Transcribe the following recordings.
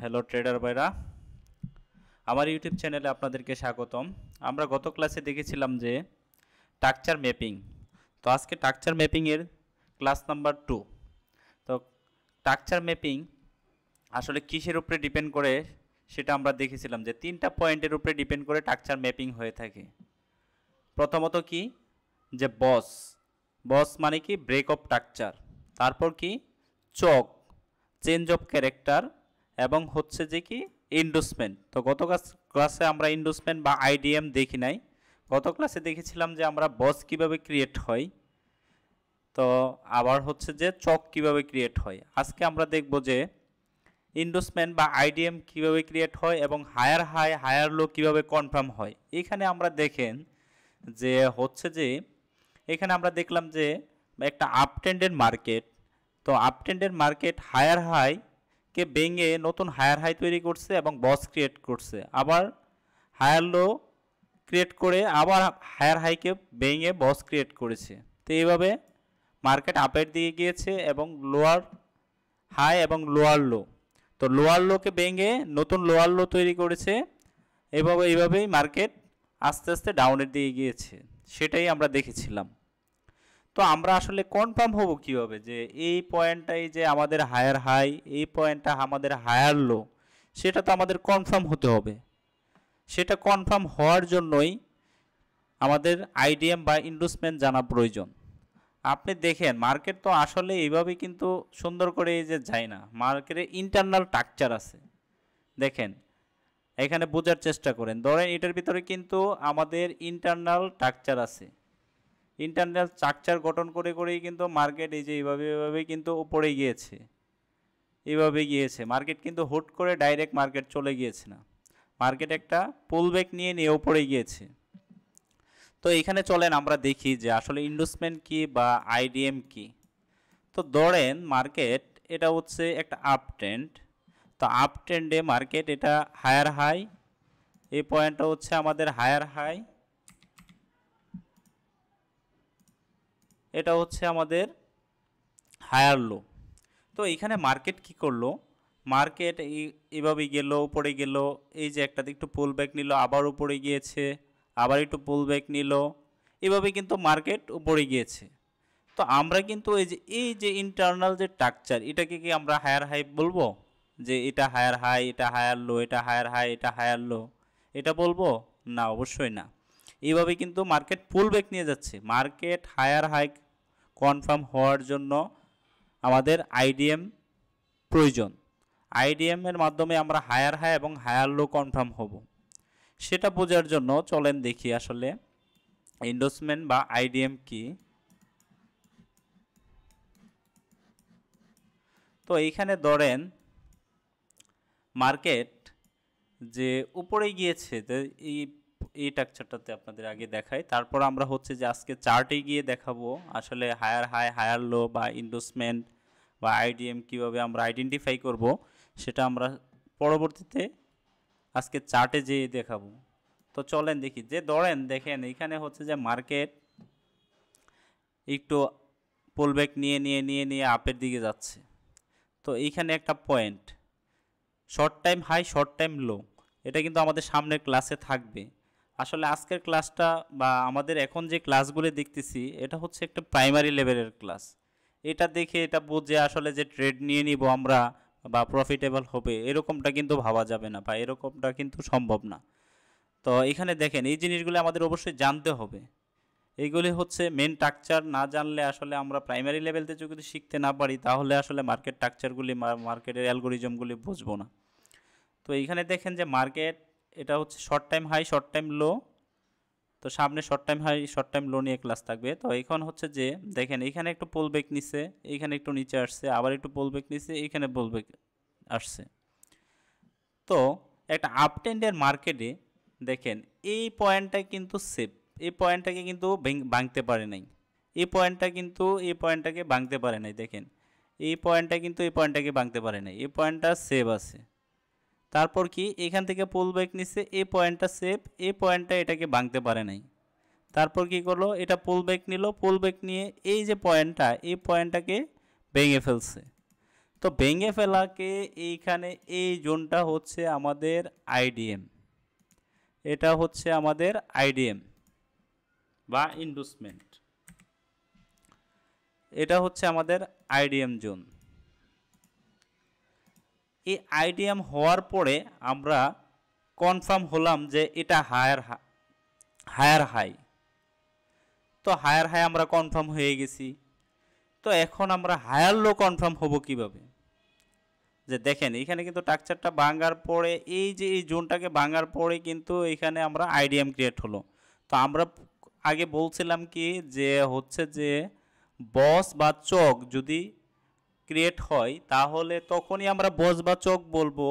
Hello tedder ভাইরা, আমার YouTube চ্যানেলে আপনাদেরকে স্বাগতম। আমরা গত ক্লাসে দেখেছিলাম যে স্ট্রাকচার ম্যাপিং। তো আজকে স্ট্রাকচার ম্যাপিংয়ের ক্লাস নাম্বার 2। তো স্ট্রাকচার ম্যাপিং আসলে কিসের উপরে ডিপেন্ড করে সেটা আমরা দেখেছিলাম যে 3টা পয়েন্টের উপরে ডিপেন্ড করে স্ট্রাকচার ম্যাপিং হয়ে থাকে। প্রথমত কি, যে বস মানে কি ব্রেক অফ স্ট্রাকচার, তারপর কি চক চেঞ্জ অফ ক্যারেক্টার, এবং হচ্ছে যে কি ইন্ডোসমেন্ট। তো গত ক্লাসে আমরা ইন্ডোসমেন্ট বা আইডিএম দেখি নাই। গত ক্লাসে দেখেছিলাম যে আমরা বস কিভাবে ক্রিয়েট হয়, তো আবার হচ্ছে যে চক কিভাবে ক্রিয়েট হয়। আজকে আমরা দেখব যে ইন্ডোসমেন্ট বা আইডিএম কিভাবে ক্রিয়েট হয় এবং হায়ার হাই হায়ার লো কিভাবে কনফার্ম হয়। এখানে আমরা দেখেন যে হচ্ছে যে এখানে আমরা দেখলাম যে একটা আপট্রেন্ডের মার্কেট, তো আপট্রেন্ডের মার্কেট হায়ার হাই কে ভেঙে নতুন হায়ার হাই তৈরি করছে এবং বস ক্রিয়েট করছে, আবার হায়ার লো ক্রিয়েট করে আবার হায়ার হাইকে ভেঙে বস ক্রিয়েট করেছে। তো এইভাবে মার্কেট আপের দিকে গিয়েছে এবং লোয়ার হাই এবং লোয়ার লো, তো লোয়ার লোকে ভেঙে নতুন লোয়ার লো তৈরি করেছে। এইভাবেই মার্কেট আস্তে আস্তে ডাউনের দিকে গিয়েছে, সেটাই আমরা দেখেছিলাম। তো আমরা আসলে কনফার্ম হব কীভাবে যে এই পয়েন্টটাই যে আমাদের হায়ার হাই, এই পয়েন্টটা আমাদের হায়ার লো, সেটা তো আমাদের কনফার্ম হতে হবে। সেটা কনফার্ম হওয়ার জন্যই আমাদের আইডিএম বা ইন্ডোসমেন্ট জানা প্রয়োজন। আপনি দেখেন মার্কেট তো আসলে এইভাবেই কিন্তু সুন্দর করে এই যে যায় না, মার্কেটে ইন্টারনাল স্ট্রাকচার আছে। দেখেন এখানে বোঝার চেষ্টা করেন, ধরেন এটার ভিতরে কিন্তু আমাদের ইন্টারনাল স্ট্রাকচার আছে। ইন্টারনাল স্ট্রাকচার গঠন করেই কিন্তু মার্কেট এই যে এইভাবেই কিন্তু উপরে গিয়েছে, এইভাবে গিয়েছে। মার্কেট কিন্তু হুট করে ডাইরেক্ট মার্কেট চলে গিয়েছে না, মার্কেট একটা পুলব্যাক নিয়ে উপরে গিয়েছে। তো এখানে চলেন আমরা দেখি যে আসলে ইন্ডোসমেন্ট কি বা আইডিএম কি। তো ধরেন মার্কেট এটা হচ্ছে একটা আপ ট্রেন্ড, তো আপ ট্রেন্ডে মার্কেট এটা হায়ার হাই, এই পয়েন্টটা হচ্ছে আমাদের হায়ার হাই, এটা হচ্ছে আমাদের হায়ার লো। তো এখানে মার্কেট কি করলো, মার্কেট এইভাবে গেল উপরে গেল, এই যে একটা একটু পুল ব্যাক নিল, আবার উপরে গিয়েছে, আবার একটু পুল ব্যাক নিল, এভাবে কিন্তু মার্কেট উপরে গিয়েছে। তো আমরা কিন্তু এই যে ইন্টারনাল যে স্ট্রাকচার, এটাকে কি আমরা হায়ার হাই বলবো যে এটা হায়ার হাই, এটা হায়ার লো, এটা হায়ার হাই, এটা হায়ার লো, এটা বলবো না? অবশ্যই না। এইভাবে কিন্তু মার্কেট পুল ব্যাক নিয়ে যাচ্ছে। মার্কেট হায়ার হাই কনফার্ম হওয়ার জন্য আমাদের আইডিএম প্রয়োজন। আইডিএমের মাধ্যমে আমরা হায়ার হাই এবং হায়ার লো কনফার্ম হব। সেটা বোঝার জন্য চলেন দেখি আসলে ইন্ডোসমেন্ট বা আইডিএম কি। তো এইখানে ধরেন মার্কেট যে উপরে গিয়েছে, এই স্ট্রাকচারটাতে আপনাদের আগে দেখাই, তারপর আমরা হচ্ছে যে আজকে চার্টে গিয়ে দেখাবো আসলে হায়ার হাই হায়ার লো বা ইন্ডোসমেন্ট বা আইডিএম কীভাবে আমরা আইডেন্টিফাই করব, সেটা আমরা পরবর্তীতে আজকে চার্টে যেয়ে দেখাবো। তো চলেন দেখি যে ধরেন দেখেন এখানে হচ্ছে যে মার্কেট একটু পুলব্যাক নিয়ে আপের দিকে যাচ্ছে। তো এইখানে একটা point short time high short time low, এটা কিন্তু আমাদের সামনের ক্লাসে থাকবে। আসলে আজকের ক্লাসটা বা আমাদের এখন যে ক্লাসগুলো দেখতেছি এটা হচ্ছে একটা প্রাইমারি লেভেলের ক্লাস। এটা দেখে এটা বুঝে আসলে যে ট্রেড নিয়ে নিব আমরা বা প্রফিটেবল হবে এরকমটা কিন্তু ভাবা যাবে না বা এরকমটা কিন্তু সম্ভব না। তো এখানে দেখেন এই জিনিসগুলো আমাদের অবশ্যই জানতে হবে। এইগুলি হচ্ছে মেন স্ট্রাকচার, না জানলে আসলে আমরা প্রাইমারি লেভেলতে যদি শিখতে না পারি তাহলে আসলে মার্কেট স্ট্রাকচারগুলি মার্কেটের অ্যালগোরিজমগুলি বুঝবো না। তো এইখানে দেখেন যে মার্কেট এটা হচ্ছে short time high short time low, তো সামনে শর্ট টাইম হাই শর্ট টাইম লো নিয়ে ক্লাস থাকবে। তো এখন হচ্ছে যে দেখেন এখানে একটু পুল ব্যাক নিছে, এইখানে একটু নিচে আসছে, আবার একটু পুল ব্যাক নিছে, এইখানে পুল ব্যাক আসছে। তো একটা আপট্রেন্ডের মার্কেটে দেখেন এই পয়েন্টটা কিন্তু সেফ, এই পয়েন্টটাকে কিন্তু ভাঙতে পারে নাই, এই পয়েন্টটা কিন্তু এই পয়েন্টটাকে ভাঙতে পারে নাই। দেখেন এই পয়েন্টটা কিন্তু এই পয়েন্টটাকে ভাঙতে পারে নাই, এই পয়েন্টটা সেভ আছে। তারপর কি এখান থেকে পুল ব্যাক নিচ্ছে, এই পয়েন্টটা সেভ, এই পয়েন্টটা এটাকে ভাঙতে পারে নাই। তারপর কি করলো, এটা পুল ব্যাক নিল, পুল ব্যাক নিয়ে এই যে পয়েন্টটা এই পয়েন্টটাকে ভেঙে ফেলছে। তো তো ভেঙে ফেলাকে এইখানে এই জোনটা হচ্ছে আমাদের আইডিএম, এটা হচ্ছে আমাদের আইডিএম বা ইন্ডুসমেন্ট, এটা হচ্ছে আমাদের আইডিএম জোন। এই আইডিএম হওয়ার পরে আমরা কনফার্ম হলাম যে এটা হায়ার হাই। তো হায়ার হাই আমরা কনফার্ম হয়ে গেছি। তো এখন আমরা হায়ার লো কনফার্ম হব কিভাবে? যে দেখেন এখানে কিন্তু স্ট্রাকচারটা ভাঙার পরে এই যে এই জোনটাকে ভাঙার পরে কিন্তু এখানে আমরা আইডিএম ক্রিয়েট হলো। তো আমরা আগে বলছিলাম কি যে হচ্ছে যে বস বা চক যদি ক্রিয়েট হয় তাহলে তখনই আমরা বস বা চক বলবো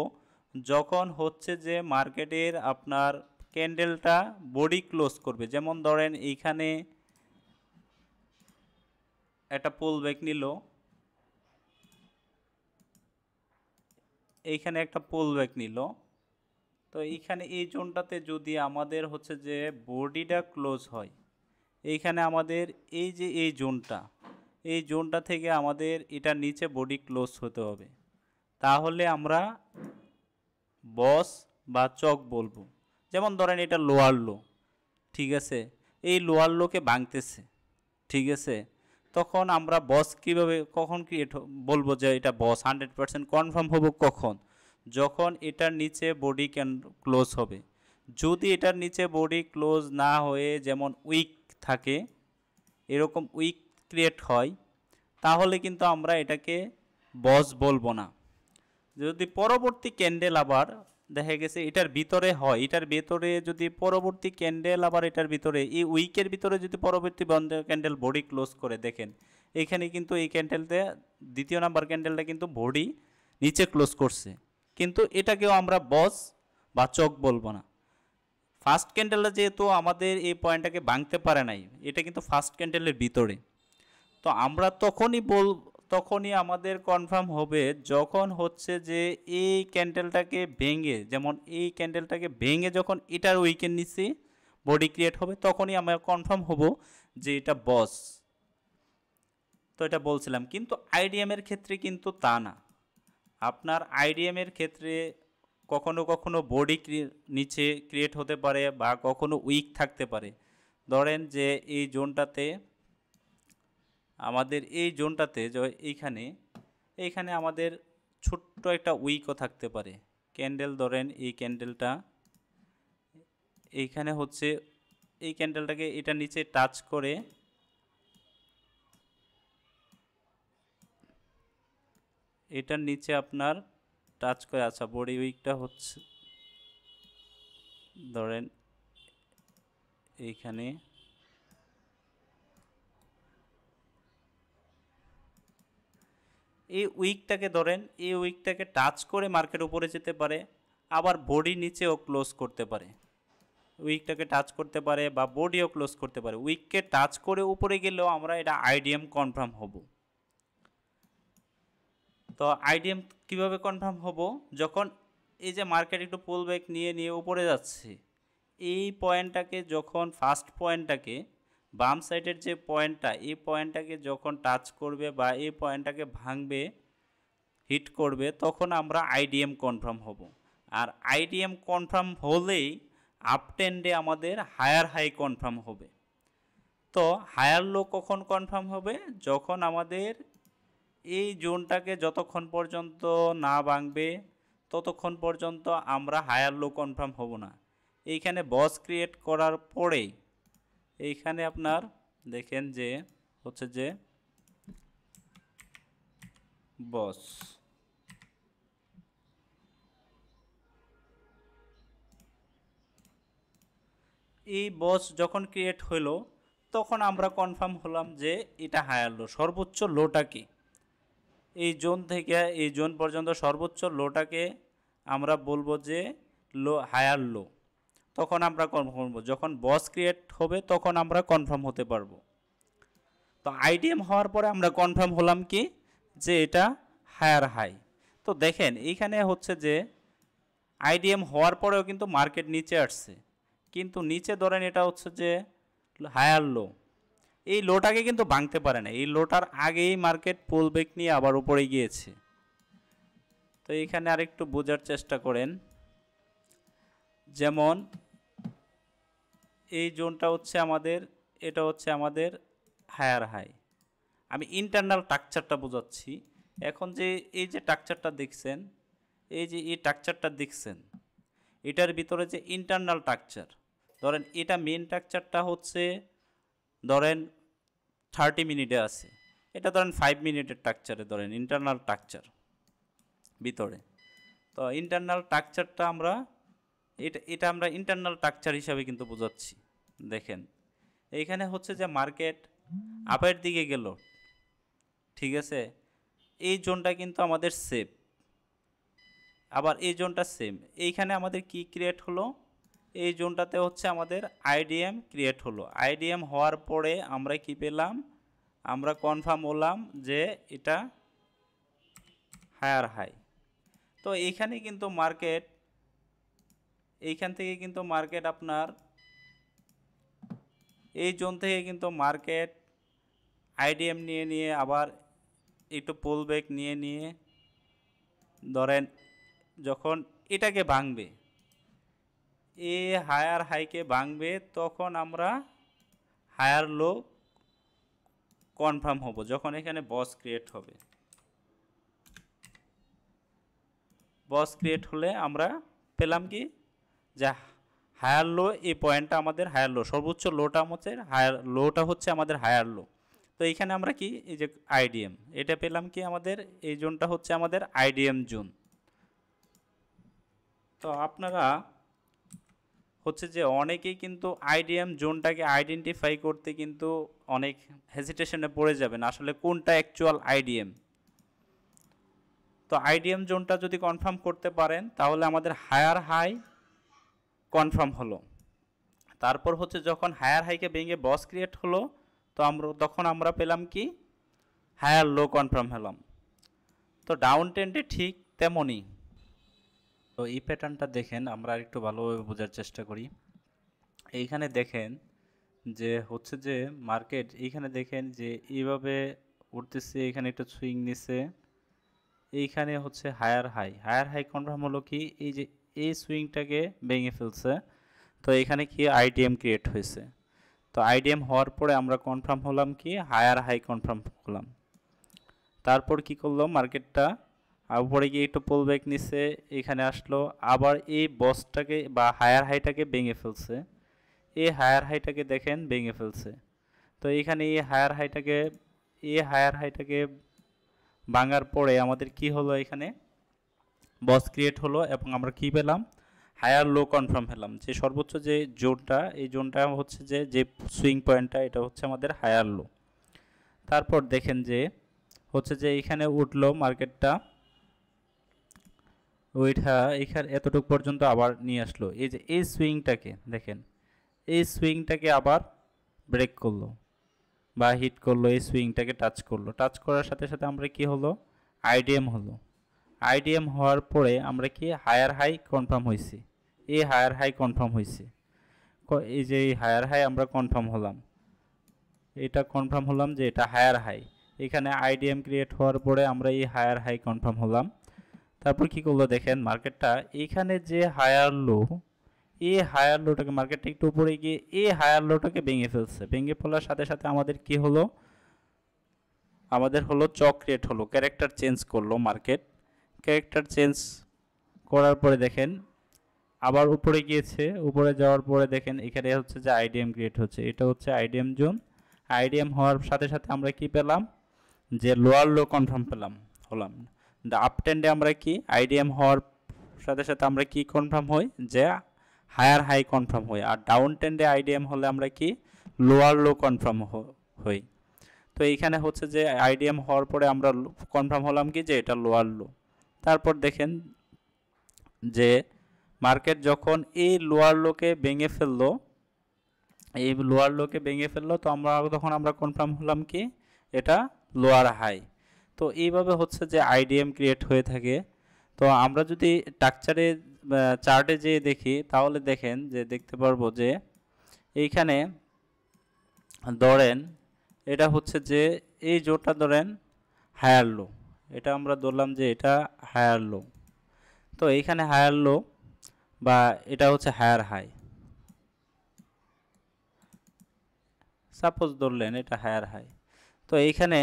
যখন হচ্ছে যে মার্কেটের আপনার ক্যান্ডেলটা বডি ক্লোজ করবে। যেমন ধরেন এইখানে একটা পুল ব্যাক নিল, এইখানে একটা পুল ব্যাক নিল, তো এইখানে এই জোনটাতে যদি আমাদের হচ্ছে যে বডিটা ক্লোজ হয়, এইখানে আমাদের এই যে এই জোনটা থেকে আমাদের এটার নিচে বডি ক্লোজ হতে হবে, তাহলে আমরা বস বা চক বলবো। যেমন ধরেন এটা লোয়ার লো, ঠিক আছে, এই লোয়ার লোকে ভাঙতেছে, ঠিক আছে, তখন আমরা বস কীভাবে কখন ক্রিয়েট বলবো যে এটা বস 100% কনফার্ম হবো কখন? যখন এটার নিচে বডি ক্লোজ হবে। যদি এটার নিচে বডি ক্লোজ না হয়ে যেমন উইক থাকে, এরকম উইক ক্রিয়েট হয়, তাহলে কিন্তু আমরা এটাকে বস বলবো না। যদি পরবর্তী ক্যান্ডেল আবার দেখা গেছে এটার ভিতরে হয়, এটার ভিতরে যদি পরবর্তী ক্যান্ডেল আবার এটার ভিতরে এই উইকের ভিতরে যদি পরবর্তী ক্যান্ডেল বডি ক্লোজ করে, দেখেন এখানে কিন্তু এই ক্যান্ডেলতে দ্বিতীয় নাম্বার ক্যান্ডেলটা কিন্তু বডি নিচে ক্লোজ করছে, কিন্তু এটাকেও আমরা বস বা চক বলবো না। ফার্স্ট ক্যান্ডেলটা যেহেতু আমাদের এই পয়েন্টটাকে ভাঙতে পারে নাই, এটা কিন্তু ফার্স্ট ক্যান্ডেলের ভিতরে, তো আমরা তখনই আমাদের কনফার্ম হবে যখন হচ্ছে যে এই ক্যান্ডেলটাকে ভেঙে, যেমন এই ক্যান্ডেলটাকে ভেঙে যখন এটার উইকের নিচে বডি ক্রিয়েট হবে, তখনই আমরা কনফার্ম হব যে এটা বস। তো এটা বলছিলাম, কিন্তু আইডিএমের ক্ষেত্রে কিন্তু তা না। আপনার আইডিএমের ক্ষেত্রে কখনো কখনো বডি নিচে ক্রিয়েট হতে পারে বা কখনো উইক থাকতে পারে। ধরেন যে এই জোনটাতে আমাদের এইখানে আমাদের ছোট্ট একটা উইকও থাকতে পারে। ক্যান্ডেল ধরেন এই ক্যান্ডেলটা এইখানে হচ্ছে, এই ক্যান্ডেলটাকে এটা নিচে টাচ করে এটার নিচে আপনার টাচ করে, আচ্ছা বডি উইকটা হচ্ছে ধরেন এইখানে, এই উইকটাকে ধরেন এই উইকটাকে টাচ করে মার্কেট উপরে যেতে পারে, আবার বডি নিচেও ক্লোজ করতে পারে, উইকটাকে টাচ করতে পারে বা বডিও ক্লোজ করতে পারে। উইককে টাচ করে উপরে গেলেও আমরা এটা আইডিএম কনফার্ম হব। তো আইডিএম কিভাবে কনফার্ম হব? যখন এই যে মার্কেট একটু পুল ব্যাক নিয়ে উপরে যাচ্ছে, এই পয়েন্টটাকে যখন ফার্স্ট পয়েন্টটাকে বাম সাইডের যে পয়েন্টটা, এই পয়েন্টটাকে যখন টাচ করবে বা এই পয়েন্টটাকে ভাঙবে, হিট করবে, তখন আমরা আইডিএম কনফার্ম হব। আর আইডিএম কনফার্ম হলেই আপট্রেন্ডে আমাদের হায়ার হাই কনফার্ম হবে। তো হায়ার লো কখন কনফার্ম হবে? যখন আমাদের এই জোনটাকে যতক্ষণ পর্যন্ত না ভাঙবে ততক্ষণ পর্যন্ত আমরা হায়ার লো কনফার্ম হব না। এইখানে বস ক্রিয়েট করার পরে এইখানে আপনার দেখেন যে হচ্ছে যে বস, এই বস যখন ক্রিয়েট হলো তখন আমরা কনফার্ম হলাম যে এটা হায়ার লো। সর্বোচ্চ লোটাকে এই জোন থেকে এই জোন পর্যন্ত সর্বোচ্চ লোটাকে আমরা বলবো যে হায়ার লো। তখন আমরা কনফার্ম হবো, যখন বস ক্রিয়েট হবে তখন আমরা কনফার্ম হতে পারবো। তো আইডিএম হওয়ার পরে আমরা কনফার্ম হলাম কি যে এটা হায়ার হাই। তো দেখেন এইখানে হচ্ছে যে আইডিএম হওয়ার পরেও কিন্তু মার্কেট নিচে আসছে, কিন্তু নিচে ধরেন এটা হচ্ছে যে হায়ার লো, এই লোটাকে কিন্তু ভাঙতে পারে না। এই লোটার আগেই মার্কেট পুল ব্যাক নিয়ে আবার উপরে গিয়েছে। তো এইখানে আরেকটু বোঝার চেষ্টা করেন, যেমন এই জোনটা হচ্ছে আমাদের, এটা হচ্ছে আমাদের হায়ার হাই। আমি ইন্টারনাল স্ট্রাকচারটা বোঝাচ্ছি। এখন যে এই যে স্ট্রাকচারটা দেখছেন, এই যে এই স্ট্রাকচারটা দেখছেন, এটার ভিতরে যে ইন্টারনাল স্ট্রাকচার, ধরেন এটা মেন স্ট্রাকচারটা হচ্ছে ধরেন 30 মিনিটে আছে, এটা ধরেন 5 মিনিটের স্ট্রাকচারে ধরেন ইন্টারনাল স্ট্রাকচার ভিতরে। তো ইন্টারনাল স্ট্রাকচারটা আমরা এটা আমরা ইন্টারনাল স্ট্রাকচার হিসাবে কিন্তু বোঝাচ্ছি। দেখেন এইখানে হচ্ছে যে মার্কেট আপের দিকে গেল, ঠিক আছে, এই জোনটা কিন্তু আমাদের সেফ, আবার এই জোনটা সেম। এইখানে আমাদের কি ক্রিয়েট হলো, এই জোনটাতে হচ্ছে আমাদের আইডিএম ক্রিয়েট হলো। আইডিএম হওয়ার পরে আমরা কি পেলাম, আমরা কনফার্ম হলাম যে এটা হায়ার হাই। তো এইখানে কিন্তু মার্কেট, এইখান থেকে কিন্তু মার্কেট আপনার এই জোন থেকে কিন্তু মার্কেট আইডিএম নিয়ে নিয়ে আবার একটু পুল ব্যাক নিয়ে নিয়ে ধরেন যখন এটাকে ভাঙবে, এ হায়ার হাইকে ভাঙবে, তখন আমরা হায়ার লো কনফার্ম হব যখন এখানে বস ক্রিয়েট হবে। বস ক্রিয়েট হলে আমরা পেলাম কি, যে হায়ার লো, এই পয়েন্টটা আমাদের হায়ার লো, সর্বোচ্চ লোটা হচ্ছে হায়ার লোটা হচ্ছে আমাদের হায়ার লো। তো এইখানে আমরা কি, এই যে আইডিএম, এটা পেলাম কি, আমাদের এই জোনটা হচ্ছে আমাদের আইডিএম জোন। তো আপনারা হচ্ছে যে অনেকেই কিন্তু আইডিএম জোনটাকে আইডেন্টিফাই করতে কিন্তু অনেক হেজিটেশনে পড়ে যাবেন, আসলে কোনটা অ্যাকচুয়াল আইডিএম। তো আইডিএম জোনটা যদি কনফার্ম করতে পারেন তাহলে আমাদের হায়ার হাই কনফার্ম হলো। তারপর হচ্ছে যখন হায়ার হাইকে ভেঙে বস ক্রিয়েট হলো, তো তখন আমরা পেলাম কি, হায়ার লো কনফার্ম হলাম। তো ডাউন ট্রেন্ডে ঠিক তেমনই। তো এই প্যাটার্নটা দেখেন, আমরা একটু ভালোভাবে বোঝার চেষ্টা করি। এইখানে দেখেন যে হচ্ছে যে মার্কেট এইখানে দেখেন যে এইভাবে উঠতেছে, এখানে একটু সুইং নিছে, এইখানে হচ্ছে higher high. Higher high confirm হলো কি, এই যে এই সুইংটাকে ভেঙে ফেলছে, তো এখানে কি আইডিএম ক্রিয়েট হয়েছে। তো আইডিএম হওয়ার পরে আমরা কনফার্ম হলাম কি, হায়ার হাই কনফার্ম হলাম। তারপর কি করলো মার্কেটটা, উপরে গিয়ে একটু পুল ব্যাক নিচ্ছে, এখানে আসলো, আবার এই বসটাকে বা হায়ার হাইটাকে ভেঙে ফেলছে। এই হায়ার হাইটাকে দেখেন ভেঙে ফেলছে। তো এখানে এই হায়ার হাইটাকে ভাঙার পরে আমাদের কি হলো, এখানে বস ক্রিয়েট হলো এবং আমরা কি পেলাম, হায়ার লো কনফার্ম পেলাম। যে সর্বোচ্চ যে জোনটা, এই জোনটা হচ্ছে যে সুইং পয়েন্টটা, এটা হচ্ছে আমাদের হায়ার লো। তারপর দেখেন যে হচ্ছে যে এখানে উঠলো মার্কেটটা, ওইটা এখানে এতটুকু পর্যন্ত আবার নিয়ে আসলো। এই যে এই সুইংটাকে দেখেন, এই সুইংটাকে আবার ব্রেক করলো বা হিট করলো, এই সুইংটাকে টাচ করলো। টাচ করার সাথে সাথে আমরা কি হলো, আইডিএম হলো। আইডিএম হওয়ার পরে আমরা কি, হায়ার হাই কনফার্ম হয়েছি। এই হায়ার হাই কনফার্ম হয়েছে, এই যে এই হায়ার হাই আমরা কনফার্ম হলাম, এটা কনফার্ম হলাম যে এটা হায়ার হাই। এখানে আইডিএম ক্রিয়েট হওয়ার পরে আমরা এই হায়ার হাই কনফার্ম হলাম। তারপর কি করলো দেখেন, মার্কেটটা এইখানে যে হায়ার লো, এই হায়ার লোটাকে মার্কেটটা একটু উপরে গিয়ে এই হায়ার লোটাকে ভেঙে ফেলছে। ভেঙে ফেলার সাথে সাথে আমাদের কি হলো, আমাদের হলো চক ক্রিয়েট হলো, ক্যারেক্টার চেঞ্জ করলো মার্কেট। ক্যারেক্টার চেঞ্জ করার পরে দেখেন আবার উপরে গিয়েছে, উপরে যাওয়ার পরে দেখেন এখানে হচ্ছে যে আইডিএম ক্রিয়েট হচ্ছে, এটা হচ্ছে আইডিএম জোন। আইডিএম হওয়ার সাথে সাথে আমরা কি পেলাম, যে লোয়ার লো কনফার্ম হলাম। আপ ট্রেন্ডে আমরা কি, আইডিএম হওয়ার সাথে সাথে আমরা কি কনফার্ম হই, যে হায়ার হাই কনফার্ম হই। আর ডাউন ট্রেন্ডে আইডিএম হলে আমরা কি, লোয়ার লো কনফার্ম হই। তো এইখানে হচ্ছে যে আইডিএম হওয়ার পরে আমরা কনফার্ম হলাম কি, যে এটা লোয়ার লো। তারপর দেখেন যে মার্কেট যখন এই লোয়ার লোকে ভেঙে ফেললো, এই লোয়ার লোকে ভেঙে ফেললো, তো তখন আমরা কনফার্ম হলাম কি, এটা লোয়ার হাই। তো এইভাবে হচ্ছে যে আইডিএম ক্রিয়েট হয়ে থাকে। তো আমরা যদি স্ট্রাকচারে চার্টে যেয়ে দেখি তাহলে দেখেন যে দেখতে পারবো যে এইখানে ধরেন এটা হচ্ছে যে এই জোরটা ধরেন হায়ার লো, এটা আমরা ধরলাম যে এটা হায়ার লো। তো এইখানে হায়ার লো বা এটা হচ্ছে হায়ার হাই, সাপোজ ধরলেন এটা হায়ার হাই। তো এইখানে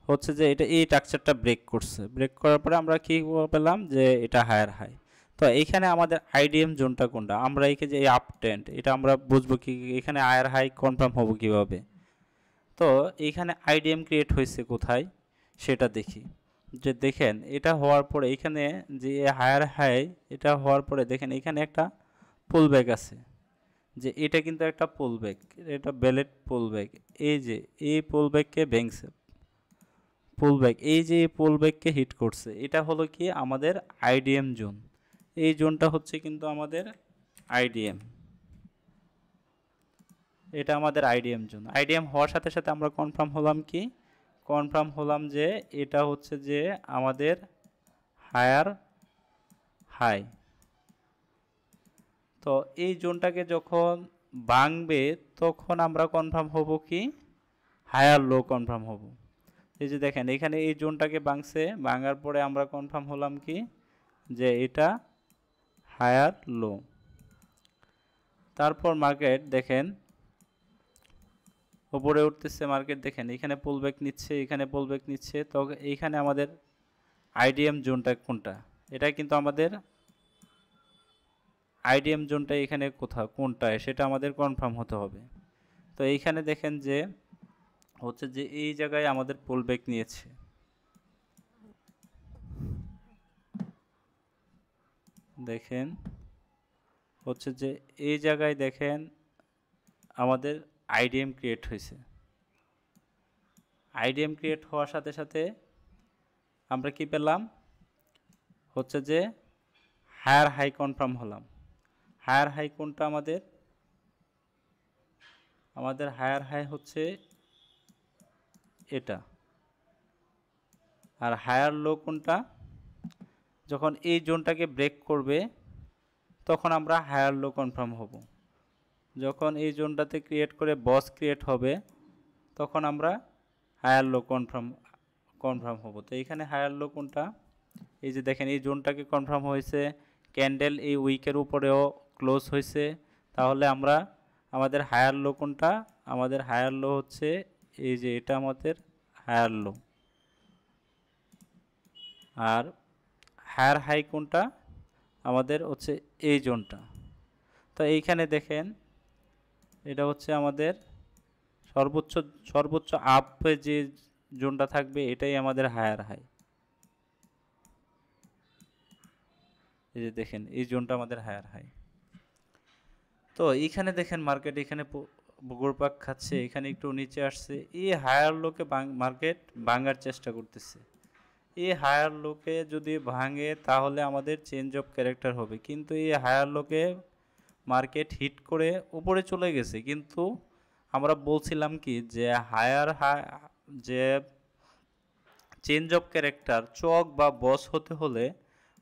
হচ্ছে যে এটা এই স্ট্রাকচারটা ব্রেক করছে, ব্রেক করার পরে আমরা কি পেলাম যে এটা হায়ার হাই। তো এইখানে আমাদের আইডিএম জোনটা কোনটা, আমরা এই যে এই আপ ট্রেন্ড এটা আমরা বুঝবো কি, এখানে হায়ার হাই কনফার্ম হবো কিভাবে। তো এইখানে আইডিএম ক্রিয়েট হয়েছে কোথায় সেটা দেখি। যে দেখেন এটা হওয়ার পরে এখানে যে হায়ার হাই এটা হওয়ার পরে দেখেন এখানে একটা পুল ব্যাক আছে, যে এটা কিন্তু একটা পুল ব্যাক, এটা বেলেট পুল ব্যাক। এই যে এই পুল ব্যাককে ভেঙছে, পুল ব্যাক এই যে পুল ব্যাককে হিট করছে, এটা হলো কি আমাদের আইডিএম জোন। এই জোনটা হচ্ছে কিন্তু আমাদের আইডিএম, এটা আমাদের আইডিএম জোন। আইডিএম হওয়ার সাথে সাথে আমরা কনফার্ম হলাম কি, কনফার্ম হলাম যে এটা হচ্ছে যে আমাদের হায়ার হাই। তো এই জোনটাকে যখন ভাঙবে তখন আমরা কনফার্ম হব কি হায়ার লো কনফার্ম হব। এই যে দেখেন এখানে এই জোনটাকে ভাঙছে, ভাঙার পরে আমরা কনফার্ম হলাম কি যে এটা হায়ার লো। তারপর মার্কেট দেখেন উপরে উঠতেছে, মার্কেট দেখেন এখানে পুলব্যাক নিচ্ছে, এখানে পুলব্যাক নিচ্ছে। তো এইখানে আমাদের আইডিএম জোনটা কোনটা, এটা কিন্তু আমাদের আইডিএম জোনটা এখানে কোথাও কোনটায় সেটা আমাদের কনফার্ম হতে হবে। তো এইখানে দেখেন যে হচ্ছে যে এই জায়গায় আমাদের পুলব্যাক নিয়েছে, দেখেন হচ্ছে যে এই জায়গায় দেখেন আমাদের আইডিএম ক্রিয়েট হয়েছে। আইডিএম ক্রিয়েট হওয়ার সাথে সাথে আমরা কি পেলাম হচ্ছে যে হায়ার হাই কনফার্ম হলাম। হায়ার হাই কোনটা আমাদের, আমাদের হায়ার হাই হচ্ছে এটা। আর হায়ার লো কোনটা, যখন এই জোনটাকে ব্রেক করবে তখন আমরা হায়ার লো কনফার্ম হব। যখন এই জোনটাতে ক্রিয়েট করে বস ক্রিয়েট হবে তখন আমরা হায়ার লো কনফার্ম হব। তো এখানে হায়ার লো কোনটা, এই যে দেখেন এই জোনটাকে কনফার্ম হয়েছে, ক্যান্ডেল এই উইকের উপরেও ক্লোজ হয়েছে, তাহলে আমরা আমাদের হায়ার লো কোনটা, আমাদের হায়ার লো হচ্ছে এই যে এটা আমাদের হায়ার লো। আর হায়ার হাই কোনটা, আমাদের হচ্ছে এই জোনটা। তো এইখানে দেখেন এটা হচ্ছে আমাদের সর্বোচ্চ সর্বোচ্চ আপে যে জোনটা থাকবে এটাই আমাদের হায়ার হাই। এই যে দেখেন এই জোনটা আমাদের হায়ার হাই। তো এইখানে দেখেন মার্কেট এখানে ঘুরপাক খাচ্ছে, এখানে একটু নিচে আসছে, এই হায়ার লোকে মার্কেট ভাঙার চেষ্টা করতেছে। এই হায়ার লোকে যদি ভাঙে তাহলে আমাদের চেঞ্জ অফ ক্যারেক্টার হবে, কিন্তু এই হায়ার লোকে মার্কেট হিট করে উপরে চলে গেছে। কিন্তু আমরা বলছিলাম কি যে যে চেঞ্জ অফ ক্যারেক্টার চক বা বস হতে হলে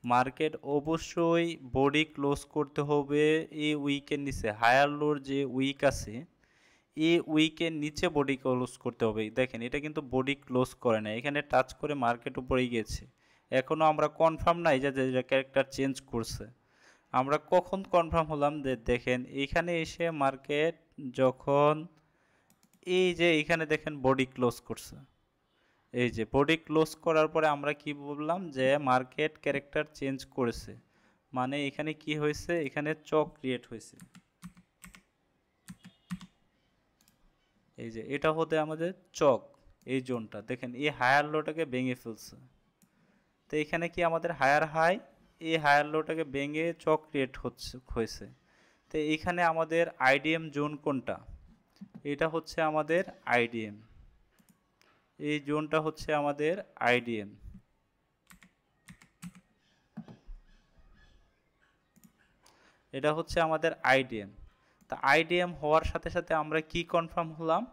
মার্কেট অবশ্যই বডি ক্লোজ করতে হবে এই উইকের নিচে। হায়ার লোর যে উইক আছে এই উইকের নিচে বডি ক্লোজ করতে হবে। দেখেন এটা কিন্তু বডি ক্লোজ করে না, এখানে টাচ করে মার্কেট উপরে গেছে। এখনও আমরা কনফার্ম নাই যে ক্যারেক্টার চেঞ্জ করছে। আমরা কখন কনফার্ম হলাম যে দেখেন এইখানে এসে মার্কেট যখন এই যে এইখানে দেখেন বডি ক্লোজ করছে, এই যে বডি ক্লোজ করার পরে আমরা কি বললাম যে মার্কেট ক্যারেক্টার চেঞ্জ করেছে, মানে এখানে কি হয়েছে, এখানে চক ক্রিয়েট হয়েছে। এই যে এটা হতে আমাদের চক, এই জোনটা দেখেন এই হায়ার লোটাকে ভেঙে ফেলছে। তো এখানে কি আমাদের হায়ার হাই, এই হায়ার লোটাকে ভেঙে চক ক্রিয়েট হয়েছে। তো এখানে আমাদের আইডিএম জোন কোনটা, এটা হচ্ছে আমাদের আইডিএম, এই জোনটা হচ্ছে আমাদের আইডিএম। এটা হচ্ছে আমাদের আইডিএম। তা আইডিএম হওয়ার সাথে সাথে আমরা কি কনফার্ম হলাম,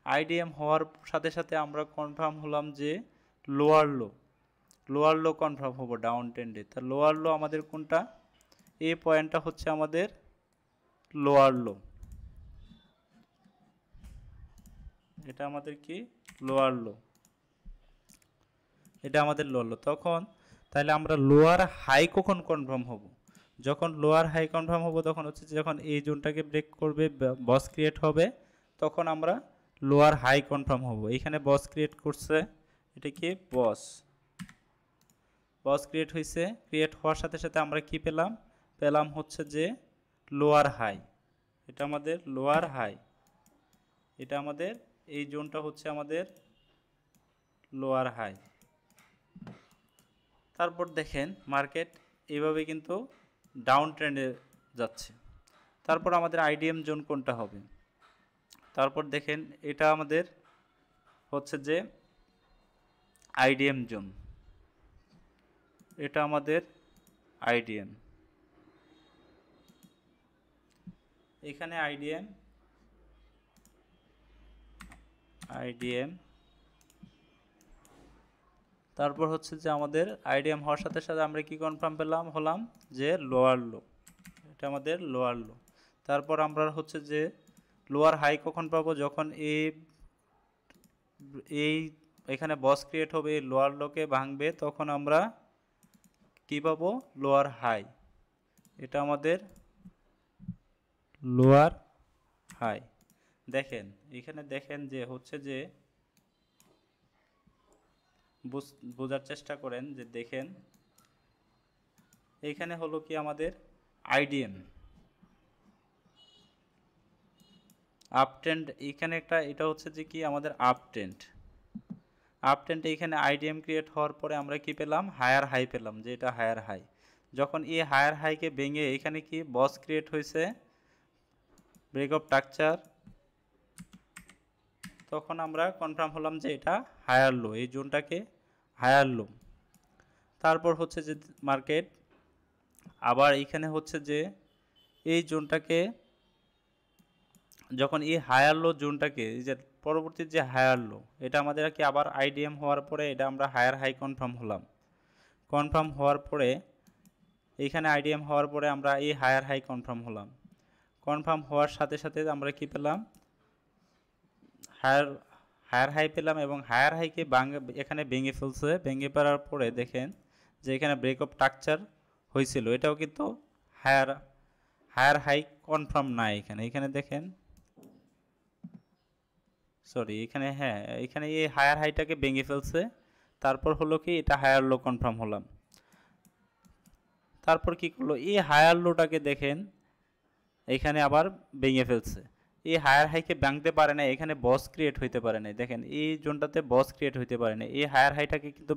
আইডিএম হওয়ার সাথে সাথে আমরা কনফার্ম হলাম যে লোয়ার লো, লোয়ার লো কনফার্ম হবো ডাউন ট্রেন্ডে। তা লোয়ার লো আমাদের কোনটা, এই পয়েন্টটা হচ্ছে আমাদের লোয়ার লো, এটা আমাদের কি লোয়ার লো, এটা আমাদের লোয়ার লো। তখন তাহলে আমরা লোয়ার হাই কখন কনফার্ম হব? যখন লোয়ার হাই কনফার্ম হব তখন হচ্ছে যখন এই জোনটাকে ব্রেক করবে, বস ক্রিয়েট হবে, তখন আমরা লোয়ার হাই কনফার্ম হব। এখানে বস ক্রিয়েট করছে, এটা কি বস ক্রিয়েট হয়েছে। ক্রিয়েট হওয়ার সাথে সাথে আমরা কি পেলাম হচ্ছে যে লোয়ার হাই। এটা আমাদের লোয়ার হাই, এটা আমাদের এই জোনটা হচ্ছে আমাদের লোয়ার হাই। তারপর দেখেন মার্কেট এইভাবে কিন্তু ডাউন ট্রেন্ডে যাচ্ছে। তারপর আমাদের আইডিএম জোন কোনটা হবে? তারপর দেখেন এটা আমাদের হচ্ছে যে আইডিএম জোন, এটা আমাদের আইডিএম। এখানে আইডিএম তারপর হচ্ছে যে আমাদের আইডিএম হওয়ার সাথে সাথে আমরা কি কনফার্ম হলাম যে লোয়ার লো, এটা আমাদের লোয়ার লো। তারপর আমরা হচ্ছে যে লোয়ার হাই কখন পাবো? যখন এই এখানে বস ক্রিয়েট হবে, এই লোয়ার লোকে ভাঙবে, তখন আমরা কি পাবো? Lower high. এটা আমাদের লোয়ার হাই। দেখেন এখানে দেখেন যে হচ্ছে যে বোঝার চেষ্টা করেন যে দেখেন এইখানে হলো কি আমাদের আইডিএম আপ ট্রেন্ড, এখানে একটা এটা হচ্ছে যে কি আমাদের আপ ট্রেন্ড এইখানে আইডিএম ক্রিয়েট হওয়ার পরে আমরা কি পেলাম? হায়ার হাই পেলাম, যে এটা হায়ার হাই। যখন এই হায়ার হাইকে ভেঙে এখানে কি বস ক্রিয়েট হয়েছে, ব্রেক অফ স্ট্রাকচার, তখন আমরা কনফার্ম হলাম যে এটা হায়ার লো, এই জোনটাকে হায়ার লো। তারপর হচ্ছে যে মার্কেট আবার এইখানে হচ্ছে যে এই জোনটাকে যখন এই হায়ার লো জোনটাকে, এই যে পরবর্তী যে হায়ার লো, এটা আমাদের কি আবার আইডিএম হওয়ার পরে এটা আমরা হায়ার হাই কনফার্ম হলাম। কনফার্ম হওয়ার পরে এইখানে আইডিএম হওয়ার পরে আমরা এই হায়ার হাই কনফার্ম হলাম। কনফার্ম হওয়ার সাথে সাথে আমরা কি পেলাম? হায়ার হাই পেলাম, এবং হায়ার হাইকে এখানে ভেঙে ফেলছে। ভেঙে পড়ার পরে দেখেন যে এখানে ব্রেক অফ স্ট্রাকচার হয়েছিল, এটাও কিন্তু হায়ার হাই কনফার্ম নাই। এখানে দেখেন সরি, এখানে হ্যাঁ, এখানে এই হায়ার হাইটাকে ভেঙে ফেলছে। তারপর হলো কি এটা হায়ার লো কনফার্ম হলাম। তারপর কি করলো? এই হায়ার লোটাকে দেখেন এখানে আবার ভেঙে ফেলছে। এই হায়ার হাইকে ভাঙতে পারে না, এখানে বস ক্রিয়েট হইতে পারে নাই। দেখেন এই জোনটাতে বস ক্রিয়েট হইতে পারে না, এই হায়ার হাইটাকে কিন্তু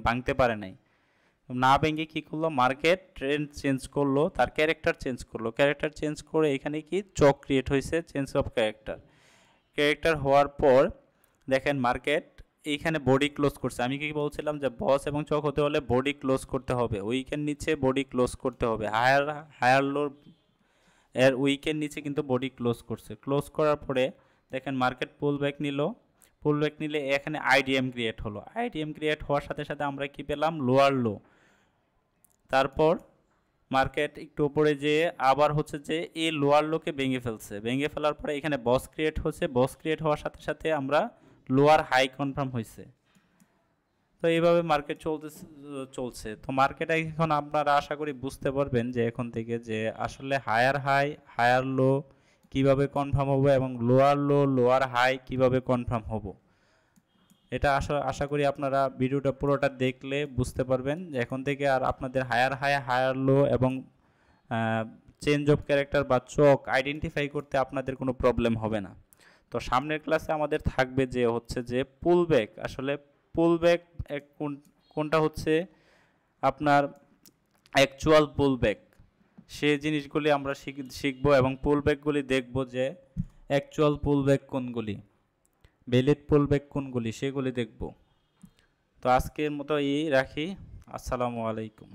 ভাঙতে পারে নাই। না ভেঙে কি করলো? মার্কেট ট্রেন্ড চেঞ্জ করলো, তার ক্যারেক্টার চেঞ্জ করে এখানে কি চক ক্রিয়েট হয়েছে, চেঞ্জ অফ ক্যারেক্টার হওয়ার পর দেখেন মার্কেট এইখানে বডি ক্লোজ করছে। আমি কি বলছিলাম যে বস এবং চক হতে হলে বডি ক্লোজ করতে হবে, উইকের নিচে বডি ক্লোজ করতে হবে। হায়ার লোর এর উইকের নিচে কিন্তু বডি ক্লোজ করছে। ক্লোজ করার পরে দেখেন মার্কেট পুল ব্যাক নিলে এখানে আইডিএম ক্রিয়েট হলো। আইডিএম ক্রিয়েট হওয়ার সাথে সাথে আমরা কি পেলাম? লোয়ার লো। তারপর মার্কেট একটু উপরে যেয়ে আবার হচ্ছে যে এই লোয়ার লোকে ভেঙে ফেলার পরে এখানে বস ক্রিয়েট হচ্ছে। বস ক্রিয়েট হওয়ার সাথে সাথে আমরা লোয়ার হাই কনফার্ম হয়েছে। তো এইভাবে মার্কেট চলছে। তো মার্কেটে এখন আপনারা আশা করি বুঝতে পারবেন যে এখন থেকে যে আসলে হায়ার হাই হায়ার লো কিভাবে কনফার্ম হবে এবং লোয়ার লো লোয়ার হাই কিভাবে কনফার্ম হবে। এটা আশা করি আপনারা ভিডিওটা পুরোটা দেখলে বুঝতে পারবেন যে এখন থেকে আর আপনাদের হায়ার হাই হায়ার লো এবং চেঞ্জ অফ ক্যারেক্টার বা চক আইডেন্টিফাই করতে আপনাদের কোনো প্রবলেম হবে না। তো সামনের ক্লাসে আমাদের থাকবে যে হচ্ছে যে পুলব্যাক, আসলে পুলব্যাক কোনটা হচ্ছে আপনার অ্যাকচুয়াল পুলব্যাক, সে জিনিসগুলি আমরা শিখবো এবং পুলব্যাকগুলি দেখব যে অ্যাকচুয়াল পুলব্যাক কোনগুলি, ভ্যালিড পুলব্যাক কোনগুলি, সেগুলি দেখব। তো আজকের মতো রাখি। আসসালামু আলাইকুম।